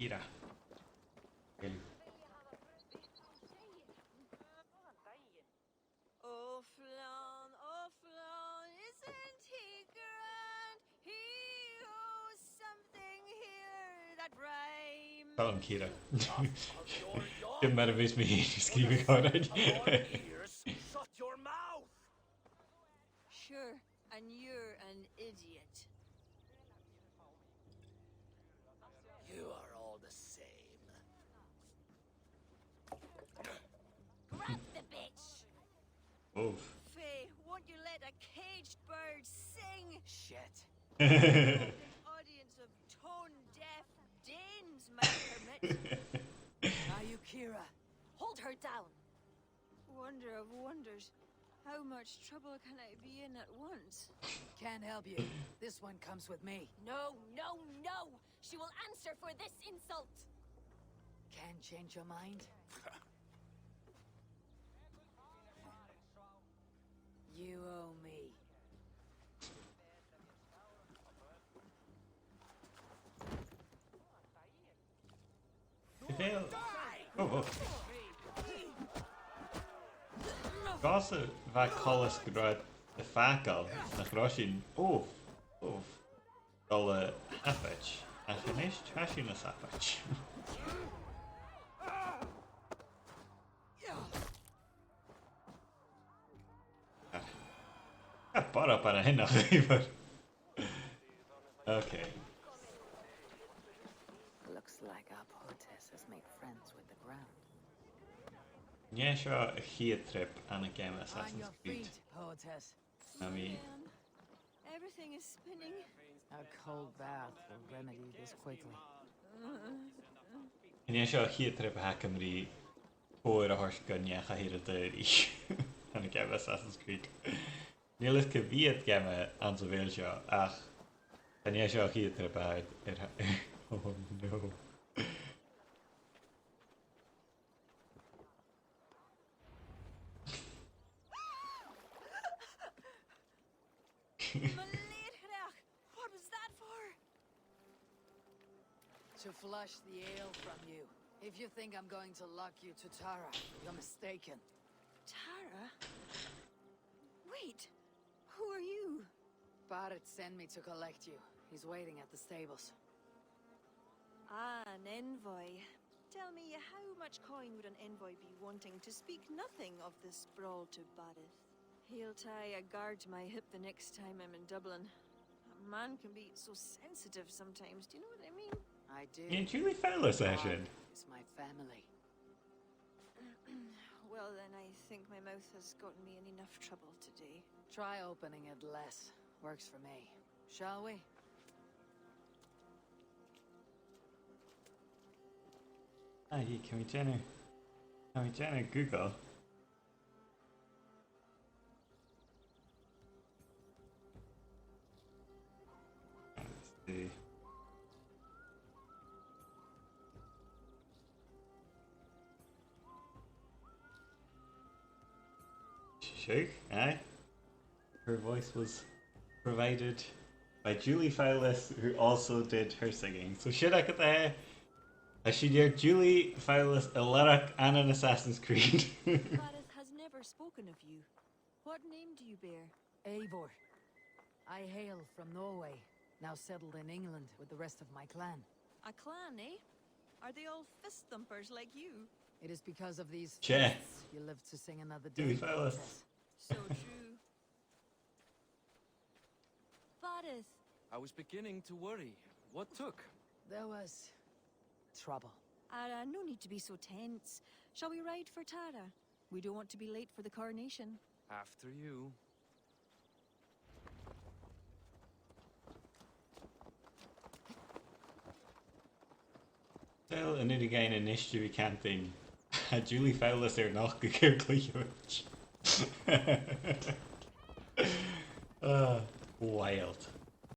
Ira. Really. Oh Flan, isn't he grand? He owes something here that rhymes. Call him Kira. Didn't matter if it's me, just keep it going. Shut your mouth! Sure, and you're an idiot. You are all the same. Grab the bitch! Oof. Faye, won't you let a caged bird sing? Shit. An audience of tone-deaf Danes might permit. Now you, Kira. Hold her down. Wonder of wonders. How much trouble can I be in at once? Can't help you. This one comes with me. No, no, no! She will answer for this insult! Can't change your mind? You owe me. Oh. Gasa va collis grad the facal na groshin. Oh. Gola hafach. Achanish trashin na safach. Bara para hynna chifar. Okay. Looks like our poetess has made friends with the ground. Nie sure a chia trip and a game On Assassin's your Creed. feet, poetess. I mean, Man, everything is spinning. A cold bath will remedy this quickly. nie sure a chia trip hakamri oer a horse gun yeah hira dirty and a game Assassin's Creed. Níl is cavíad game an sa bhéil seo ach a nie sure a chia trip aid oh no. Maledhrach, what was that for? To flush the ale from you. If you think I'm going to lock you to Tara, you're mistaken. Tara? Wait, who are you? Barrett sent me to collect you. He's waiting at the stables. Ah, an envoy. Tell me, how much coin would an envoy be wanting to speak nothing of the sprawl to Barrett? He'll tie a guard to my hip the next time I'm in Dublin. A man can be so sensitive sometimes, do you know what I mean? I do. Yeah, Julie Fowlis session. It's my family. Well, then I think my mouth has gotten me in enough trouble today. Try opening it less. Works for me. Shall we? Can we generate Google? Let's see. Sheikh, aye. Her voice was provided by Julie Fowlis, who also did her singing. So should I get there? I should hear Julie Fowlis, a lyric and an Assassin's Creed. Barrett has never spoken of you. What name do you bear? Eivor. I hail from Norway, now settled in England with the rest of my clan. A clan, eh? Are they all fist thumpers like you? It is because of these Che. fists you live to sing another Julie day. Fowlis. poetess. So true. Barrett, I was beginning to worry. What took? There was trouble. no need to be so tense. Shall we ride for Tara? We don't want to be late for the coronation. After you. Still an again initiative campaign. Julie Fowlis er noch Cluicheamaid. Wild.